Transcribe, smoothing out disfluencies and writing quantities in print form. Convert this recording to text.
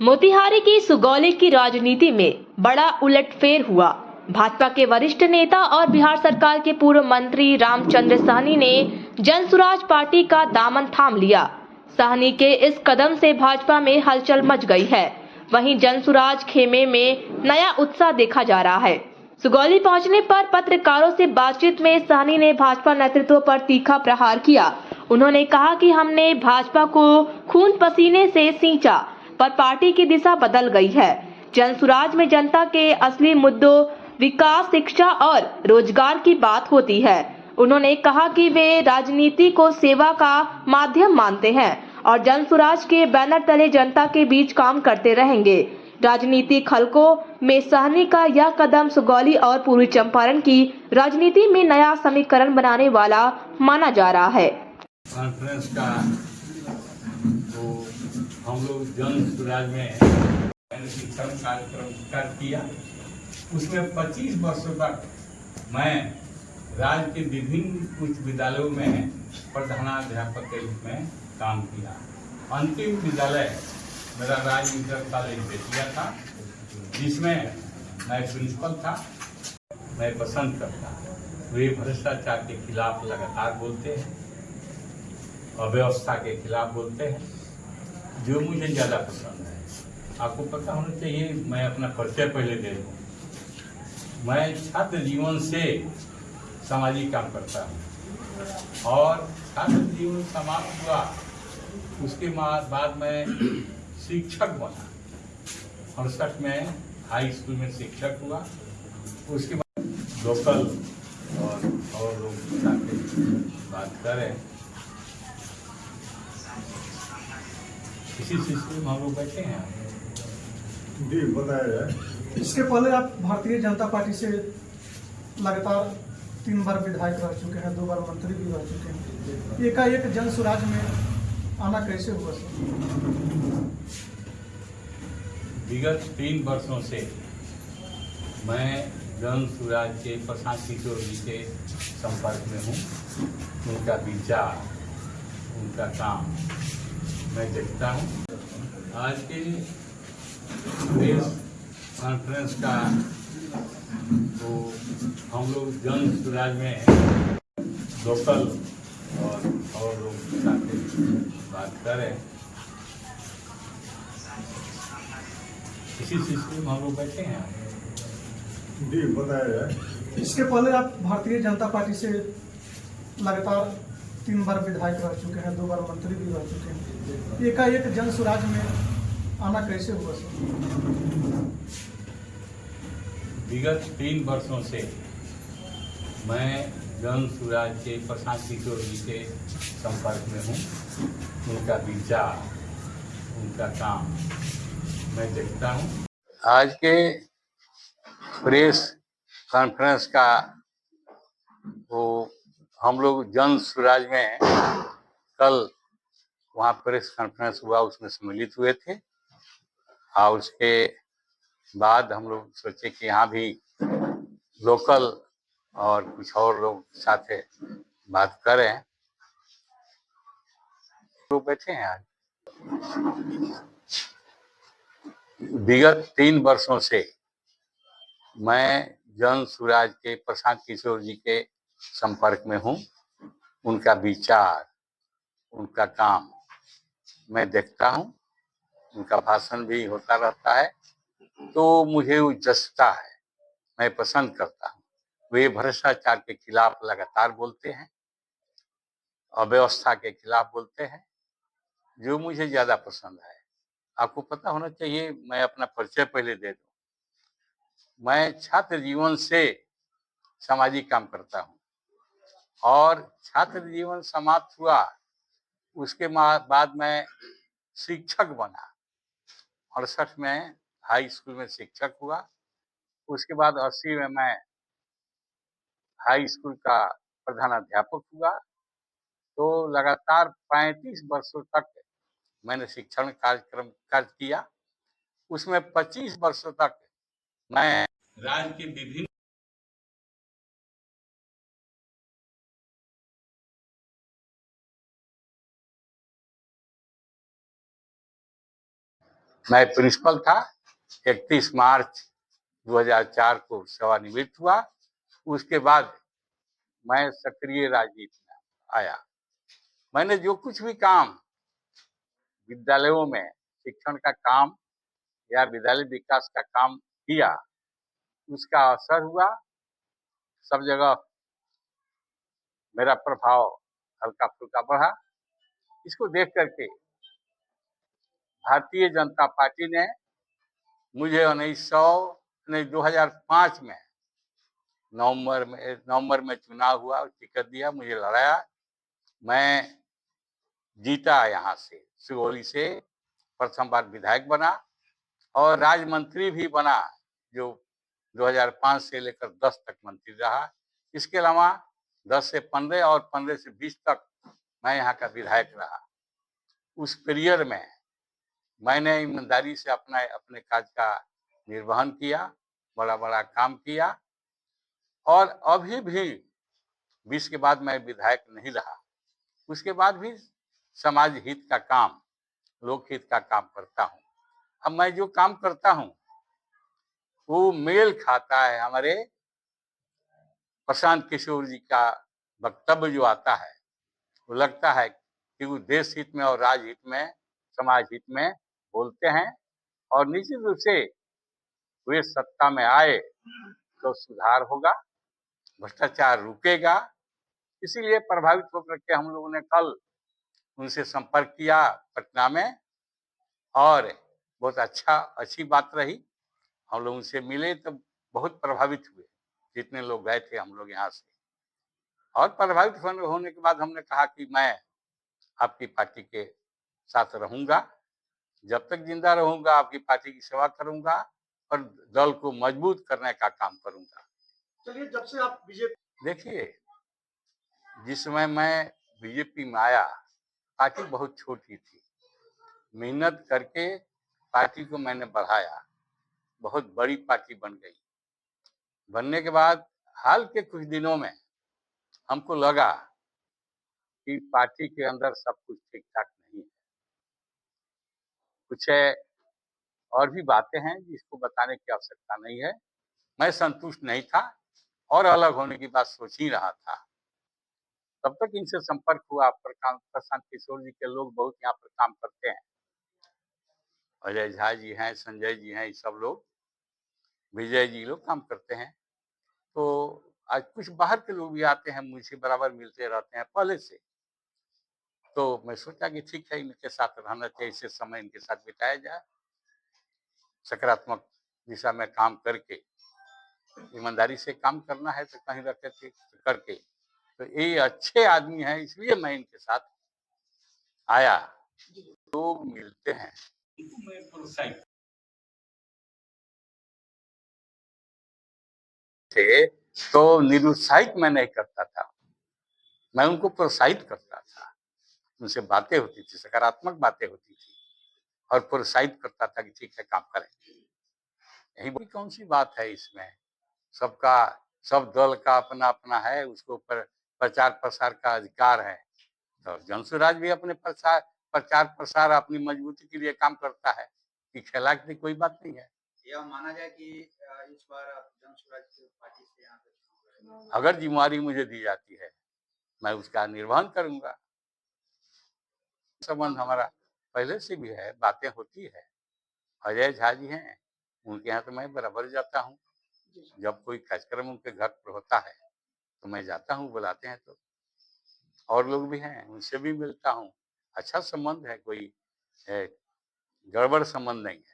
मोतिहारी की सुगौली की राजनीति में बड़ा उलटफेर हुआ। भाजपा के वरिष्ठ नेता और बिहार सरकार के पूर्व मंत्री रामचंद्र साहनी ने जनसुराज पार्टी का दामन थाम लिया। साहनी के इस कदम से भाजपा में हलचल मच गई है। वहीं जनसुराज खेमे में नया उत्साह देखा जा रहा है। सुगौली पहुंचने पर पत्रकारों से बातचीत में साहनी ने भाजपा नेतृत्व पर तीखा प्रहार किया। उन्होंने कहा कि हमने भाजपा को खून पसीने से सींचा, पर पार्टी की दिशा बदल गई है। जनसुराज में जनता के असली मुद्दों विकास, शिक्षा और रोजगार की बात होती है। उन्होंने कहा कि वे राजनीति को सेवा का माध्यम मानते हैं और जनसुराज के बैनर तले जनता के बीच काम करते रहेंगे। राजनीतिक हलकों में साहनी का यह कदम सुगौली और पूर्वी चंपारण की राजनीति में नया समीकरण बनाने वाला माना जा रहा है। कॉन्फ्रेंस का वो हम लोग जनसुराज में शिक्षण कार्यक्रम किया। उसमें 25 वर्षों तक मैं राज्य के विभिन्न उच्च विद्यालयों में प्रधानाध्यापक के रूप में काम किया। अंतिम विद्यालय मेरा राज्य इंटर कॉलेज बेतिया था, जिसमें मैं प्रिंसिपल था। मैं पसंद करता, वे भ्रष्टाचार के खिलाफ लगातार बोलते हैं, अव्यवस्था के खिलाफ बोलते हैं, जो मुझे ज़्यादा पसंद है। आपको पता होना चाहिए, मैं अपना परिचय पहले दे दूँ। मैं छात्र जीवन से सामाजिक काम करता हूँ और छात्र जीवन समाप्त हुआ, उसके बाद मैं शिक्षक बना। 68 में हाई स्कूल में शिक्षक हुआ। उसके बाद लोकल और लोग बात करें, इसी सिस्टम में हम लोग बैठे हैं। जी बताया जाए। इसके पहले आप भारतीय जनता पार्टी से लगातार 3 बार विधायक रह चुके हैं, 2 बार मंत्री भी रह चुके हैं। एकाएक जनसुराज में आना कैसे हुआ सर? विगत 3 वर्षों से मैं जनसुराज के प्रशांत किशोर जी के संपर्क में हूँ। उनका विचार, उनका काम मैं देखता हूँ। आज के प्रेस कॉन्फ्रेंस का तो हम लोग जनसुराज में लोकल और लोग साथ बात करें, इसी सिस्टम में हम लोग बैठे हैं। जी बताया जाए। इसके पहले आप भारतीय जनता पार्टी से लगातार 3 बार विधायक रह चुके हैं, 2 बार मंत्री भी रह चुके हैं। एकाएक जनसुराज में आना कैसे हुआ सर? विगत 3 वर्षों से मैं जनसुराज के प्रशांत किशोर जी के संपर्क में हूँ। उनका विचार, उनका काम मैं देखता हूँ। आज के प्रेस कॉन्फ्रेंस का वो हम लोग जनसुराज में कल वहाँ प्रेस कॉन्फ्रेंस हुआ, उसमें सम्मिलित हुए थे और उसके बाद हम लोग सोचे कि यहाँ भी लोकल और कुछ और लोग साथ बात करें। लोग बैठे हैं। आज विगत 3 वर्षों से मैं जनसुराज के प्रशांत किशोर जी के संपर्क में हूँ। उनका विचार, उनका काम मैं देखता हूँ। उनका भाषण भी होता रहता है, तो मुझे वो जचता है, मैं पसंद करता हूँ। वे भ्रष्टाचार के खिलाफ लगातार बोलते हैं, अव्यवस्था के खिलाफ बोलते हैं, जो मुझे ज़्यादा पसंद है। आपको पता होना चाहिए, मैं अपना परिचय पहले दे दूँ। मैं छात्र जीवन से सामाजिक काम करता हूँ और छात्र जीवन समाप्त हुआ, उसके बाद मैं शिक्षक बना। 68 में हाई स्कूल में शिक्षक हुआ। उसके बाद 80 में मैं हाई स्कूल का प्रधानाध्यापक हुआ। तो लगातार 35 वर्षों तक मैंने शिक्षण कार्यक्रम किया। उसमें 25 वर्षों तक मैं राज्य के विभिन्न मैं प्रिंसिपल था। 31 मार्च 2004 को सेवानिवृत्त हुआ। उसके बाद मैं सक्रिय राजनीति में आया। मैंने जो कुछ भी काम विद्यालयों में शिक्षण का काम या विद्यालय विकास का काम किया, उसका असर हुआ। सब जगह मेरा प्रभाव हल्का फुल्का बढ़ा। इसको देख करके भारतीय जनता पार्टी ने मुझे 2005 में नवंबर में चुनाव हुआ, टिकट दिया, मुझे लड़ाया। मैं जीता, यहाँ से सुगौली से प्रथम बार विधायक बना और राज्य मंत्री भी बना, जो 2005 से लेकर 10 तक मंत्री रहा। इसके अलावा 10 से 15 और 15 से 20 तक मैं यहाँ का विधायक रहा। उस पीरियड में मैंने ईमानदारी से अपने काज का निर्वहन किया, बड़ा बड़ा काम किया। और अभी भी 20 के बाद मैं विधायक नहीं रहा। उसके बाद भी समाज हित का काम, लोक हित का काम करता हूँ। अब मैं जो काम करता हूँ वो मेल खाता है हमारे प्रशांत किशोर जी का वक्तव्य जो आता है, वो लगता है कि वो देश हित में और राज्य हित में, समाज हित में बोलते हैं। और निश्चित रूप से वे सत्ता में आए तो सुधार होगा, भ्रष्टाचार रुकेगा। इसीलिए प्रभावित होकर के हम लोगों ने कल उनसे संपर्क किया पटना में, और बहुत अच्छी बात रही। हम लोग उनसे मिले तो बहुत प्रभावित हुए, जितने लोग गए थे हम लोग यहाँ से। और प्रभावित होने के बाद हमने कहा कि मैं आपकी पार्टी के साथ रहूंगा, जब तक जिंदा रहूंगा आपकी पार्टी की सेवा करूंगा और दल को मजबूत करने का काम करूंगा। चलिए, जब से आप बीजेपी देखिए, जिस समय मैं बीजेपी में आया, पार्टी बहुत छोटी थी। मेहनत करके पार्टी को मैंने बढ़ाया, बहुत बड़ी पार्टी बन गई। बनने के बाद हाल के कुछ दिनों में हमको लगा कि पार्टी के अंदर सब कुछ ठीक ठाक नहीं है। कुछ और भी बातें हैं जिसको बताने की आवश्यकता नहीं है। मैं संतुष्ट नहीं था और अलग होने की बात सोच ही रहा था। तब तक इनसे संपर्क हुआ। प्रशांत किशोर जी के लोग बहुत यहाँ पर काम करते हैं। अजय झा जी हैं, संजय जी हैं, ये सब लोग, विजय जी लोग काम करते हैं। तो आज कुछ बाहर के लोग भी आते हैं, मुझसे बराबर मिलते रहते हैं पहले से। तो मैं सोचा कि ठीक है, इनके साथ रहना चाहिए, इसे समय इनके साथ बिताया जाए, सकारात्मक दिशा में काम करके। ईमानदारी से काम करना है तो कहीं रखे थे करके। तो ये अच्छे आदमी हैं, इसलिए मैं इनके साथ आया। लोग मिलते हैं, मैं प्रोत्साहित थे तो निरुत्साहित मैं नहीं करता था, मैं उनको प्रोत्साहित करता था। उनसे बातें होती थी, सकारात्मक बातें होती थी, और प्रोत्साहित करता था कि ठीक है, काम करें। यही बड़ी कौन सी बात है इसमें। सबका, सब दल का अपना अपना है, उसको प्रचार प्रसार का अधिकार है। तो जनसुराज भी अपने प्रचार प्रसार अपनी मजबूती के लिए काम करता है, कि खेला की कोई बात नहीं है। यह माना जाए कि इस बार आप जनसुराज पार्टी से यहाँ पे, अगर जिम्मेवारी मुझे दी जाती है, मैं उसका निर्वहन करूंगा। संबंध हमारा पहले से भी है, बातें होती है। अजय झा जी हैं, उनके यहाँ तो मैं बराबर जाता हूँ। जब कोई कार्यक्रम उनके घर पर होता है तो मैं जाता हूँ, बुलाते हैं तो। और लोग भी हैं, उनसे भी मिलता हूँ। अच्छा संबंध है, कोई गड़बड़ संबंध नहीं है।